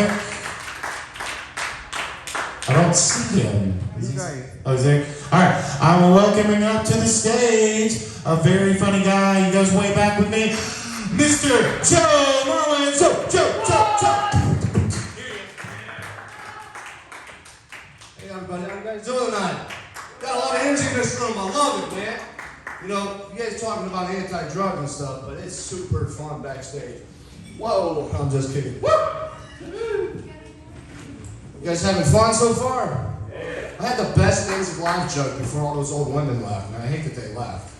moment. I don't see him. Oh, is there? All right, I'm welcoming up to the stage a very funny guy. He goes way back with me, Mr. Joe Marlin. Joe. Hey everybody, how you guys doing tonight? Got a lot of energy in this room. I love it, man. You know, you guys talking about anti-drug and stuff, but it's super fun backstage. Whoa, I'm just kidding. Woo! You guys having fun so far? I had the best Days of Life joke before all those old women left, and I hate that they left.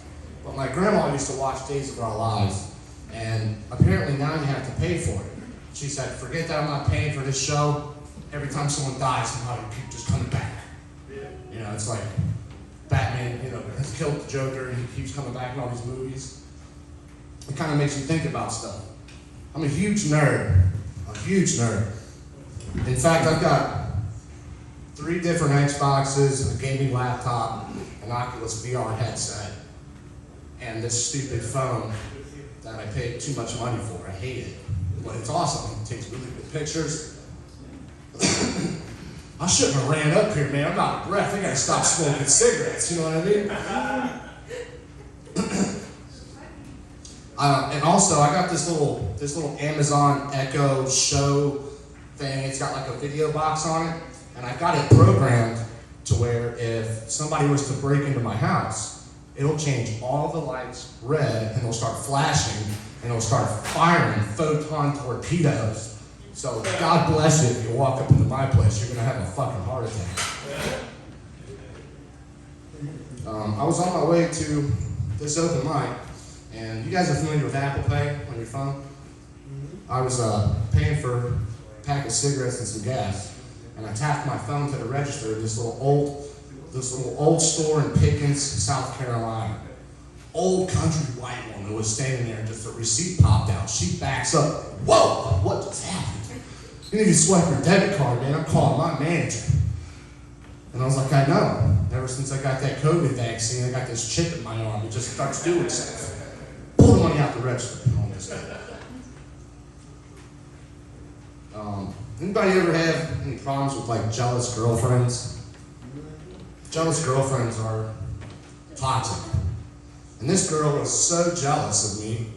But my grandma used to watch Days of Our Lives, and apparently now you have to pay for it. She said, forget that, I'm not paying for this show. Every time someone dies, somebody keeps just coming back. You know, it's like Batman, you know, has killed the Joker and he keeps coming back in all these movies. It kind of makes you think about stuff. I'm a huge nerd. In fact, I've got 3 different Xboxes, a gaming laptop, an Oculus VR headset, and this stupid phone that I paid too much money for. I hate it, but it's awesome. It takes really good pictures. I shouldn't have ran up here, man. I'm out of breath. I gotta stop smoking cigarettes, you know what I mean? And also, I got this little Amazon Echo Show thing. It's got like a video box on it, and I got it programmed to where if somebody was to break into my house, it'll change all the lights red, and it'll start flashing, and it'll start firing photon torpedoes. So God bless you if you walk up into my place, you're gonna have a fucking heart attack. I was on my way to this open mic, and you guys are familiar with Apple Pay on your phone? I was paying for a pack of cigarettes and some gas, and I tapped my phone to the register of this little old store in Pickens, South Carolina. Old country white woman was standing there, and just a receipt popped out. She backs up. Whoa, what just happened? You need to swipe your debit card, man. I'm calling my manager. And I was like, I know. Ever since I got that COVID vaccine, I got this chip in my arm. It just starts doing stuff. Pull the money out the register. Anybody ever have any problems with like jealous girlfriends? Jealous girlfriends are toxic. And this girl was so jealous of me,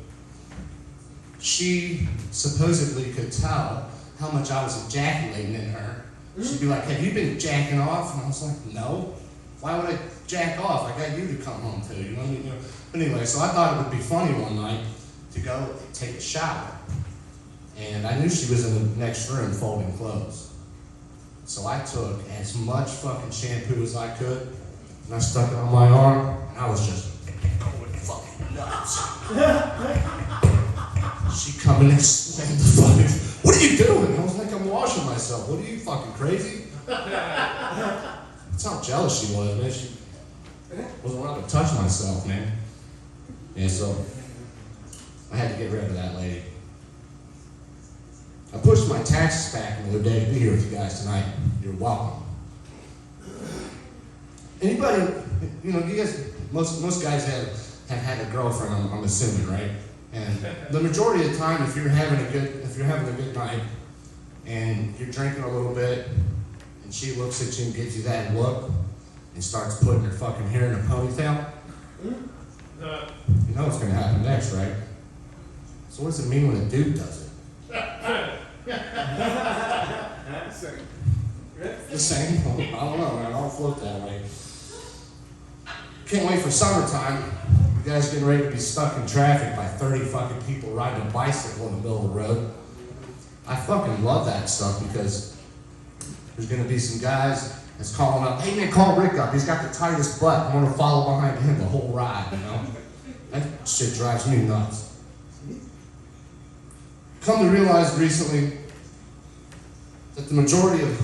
she supposedly could tell how much I was ejaculating in her. She'd be like, have you been jacking off? And I was like, no. Why would I jack off? I got you to come home to, you know what I mean? But anyway, so I thought it would be funny one night to go take a shower. And I knew she was in the next room folding clothes. So I took as much fucking shampoo as I could, and I stuck it on my arm, and I was just going fucking nuts. She come in and slammed the fucking, what are you doing? I was like, I'm washing myself. What are you, fucking crazy? That's how jealous she was, man. She wasn't allowed to touch myself, man. And so I had to get rid of that lady. I pushed my taxes back the other day to be here with you guys tonight. You're welcome. Anybody, you know, you guys, most guys have had a girlfriend, I'm assuming, right? And the majority of the time, if you're having a good night, and you're drinking a little bit, and she looks at you and gives you that look, and starts putting her fucking hair in a ponytail, you know what's gonna happen next, right? So what does it mean when a dude does it? The same? I don't know, man. I'll float that way. Can't wait for summertime. You guys getting ready to be stuck in traffic by 30 fucking people riding a bicycle in the middle of the road. I fucking love that stuff because there's gonna be some guys that's calling up, hey man, call Rick up. He's got the tightest butt. I'm gonna follow behind him the whole ride, you know? That shit drives me nuts. Come to realize recently that the majority of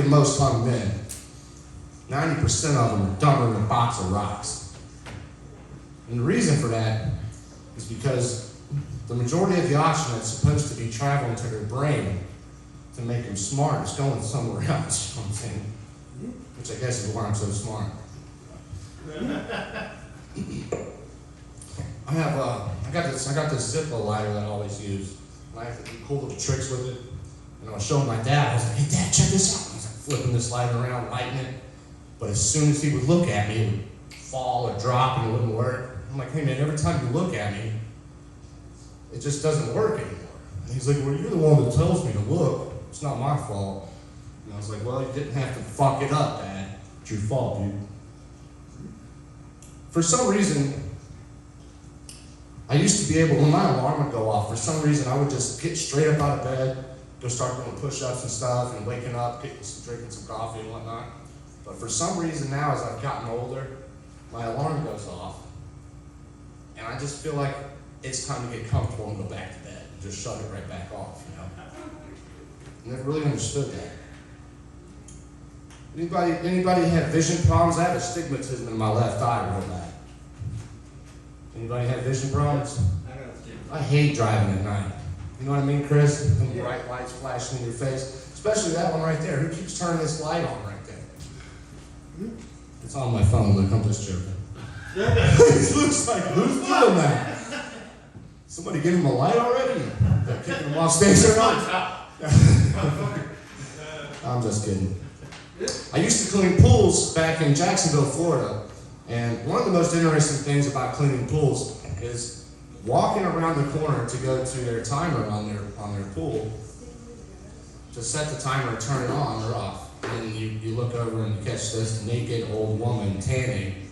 most hung men, 90% of them are dumber than a box of rocks. And the reason for that is because the majority of the oxygen that's supposed to be traveling to their brain to make them smart is going somewhere else, you know what I'm saying? Which I guess is why I'm so smart. I got this Zippo lighter that I always use. And I have to do cool little tricks with it. And I was showing my dad, I was like, hey Dad, check this out. He's like flipping this light around, lighting it. But as soon as he would look at me, it would fall or drop and it wouldn't work. I'm like, hey man, every time you look at me, it just doesn't work anymore. And he's like, well, you're the one that tells me to look. It's not my fault. And I was like, well, you didn't have to fuck it up, Dad. It's your fault, dude. For some reason, I used to be able, when my alarm would go off, for some reason I would just get straight up out of bed, go start doing push-ups and stuff, and waking up, drinking some coffee and whatnot. But for some reason now, as I've gotten older, my alarm goes off, and I just feel like it's time to get comfortable and go back to bed, and just shut it right back off, you know? I never really understood that. Anybody have vision problems? I have astigmatism in my left eye real bad. Anybody have vision problems? I hate driving at night. You know what I mean, Chris? Them bright lights flashing in your face. Especially that one right there. Who keeps turning this light on right there? It's on my phone. Look, I'm just joking. It looks like, who's doing that? Somebody give him a light already? They're kicking him off stage or not? I'm just kidding. I used to clean pools back in Jacksonville, Florida. And one of the most interesting things about cleaning pools is walking around the corner to go to their timer on their pool to set the timer and turn it on or off. And then you look over and you catch this naked old woman tanning,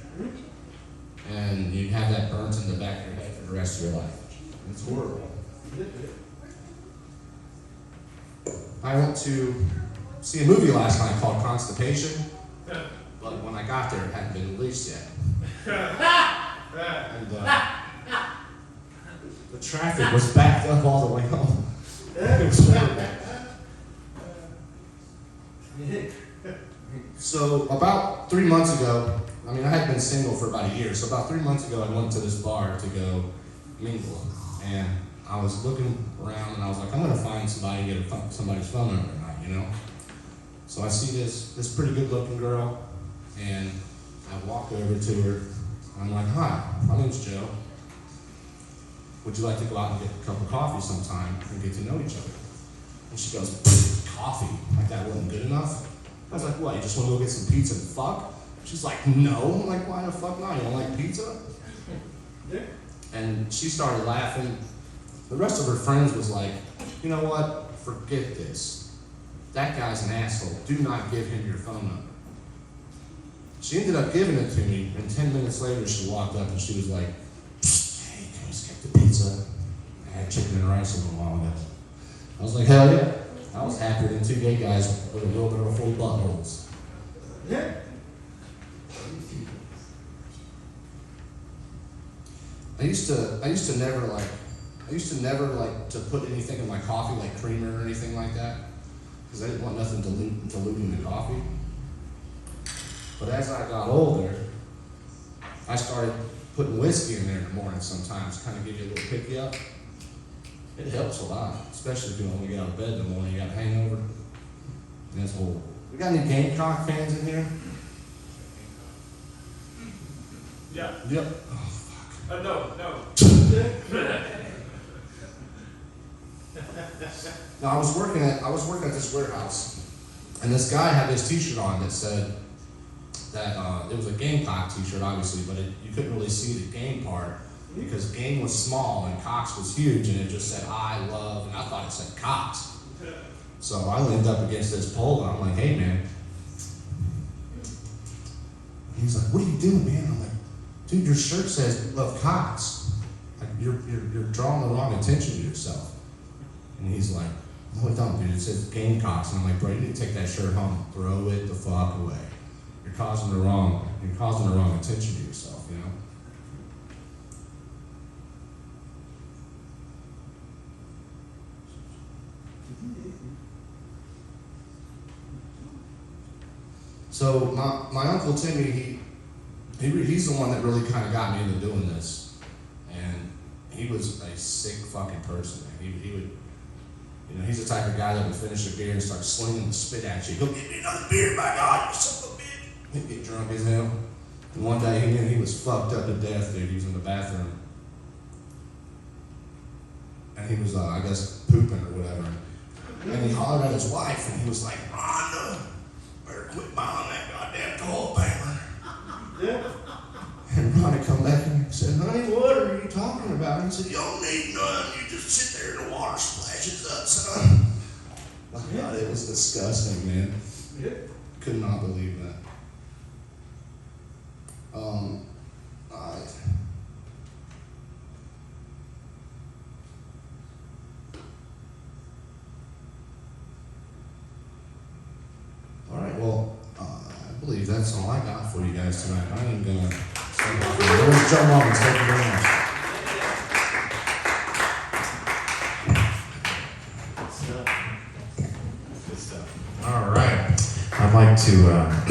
and you have that burnt in the back of your head for the rest of your life. It's horrible. I went to see a movie last night called Constipation, but when I got there, it hadn't been released yet. And the traffic was backed up all the way home. It was horrible. So about 3 months ago, I had been single for about a year, so about 3 months ago I went to this bar to go mingle. And I was looking around and I was like, I'm gonna find somebody and get somebody's phone number tonight, you know? So I see this pretty good looking girl, and I walk over to her. I'm like, hi, my name's Joe. Would you like to go out and get a cup of coffee sometime and get to know each other? And she goes, coffee? Like that wasn't good enough? I was like, what, you just want to go get some pizza and fuck? She's like, no. I'm like, why the fuck not? You don't like pizza? Yeah. And she started laughing. The rest of her friends was like, you know what? Forget this. That guy's an asshole. Do not give him your phone number. She ended up giving it to me, and 10 minutes later she walked up and she was like, hey, can we skip the pizza? I had chicken and rice a little while ago. I was like, hell yeah. I was happier than two gay guys with a wheelbarrow full of buttholes. Yeah. I used to never like to put anything in my coffee, like creamer or anything like that, because I didn't want nothing diluting the coffee. But as I got older, I started putting whiskey in there in the morning sometimes, kind of give you a little pick you up. It helps a lot, especially if you only get out of bed in the morning, you got a hangover. And that's horrible. We got any Gamecock fans in here? Yeah. Yep. Oh, fuck. No. Now I was working at this warehouse, and this guy had this T-shirt on that said that it was a Gamecock T-shirt, obviously, but you couldn't really see the game part because game was small and Cox was huge, and it just said I love, and I thought it said Cox. So I leaned up against this pole, and I'm like, hey man. And he's like, what are you doing, man? I'm like, dude, your shirt says love Cox. Like you're drawing the wrong attention to yourself. And he's like, no it don't, dude, it says Gamecocks. And I'm like, bro, you need to take that shirt home, throw it the fuck away. You're causing the wrong attention to yourself, you know? So my Uncle Timmy, he's the one that really kind of got me into doing this. And he was a sick fucking person. He would, he's the type of guy that would finish a beer and start slinging the spit at you. Go get me another beer, my God, you son of a bitch. He'd get drunk as hell. And one day he was fucked up to death, dude. He was in the bathroom. And he was, I guess, pooping or whatever. And he hollered at his wife, and he was like, Rhonda, better quit buying that goddamn toilet paper. And Rhonda come back and said, honey, what are you talking about? And he said, you don't need none. You just sit there and the water splashes up, son. My God, it was disgusting, man. Could not believe that. All right. All right, well, I believe that's all I got for you guys tonight. I ain't gonna start off here. Where's Joe Mullins? Thank you very much. All right. I'd like to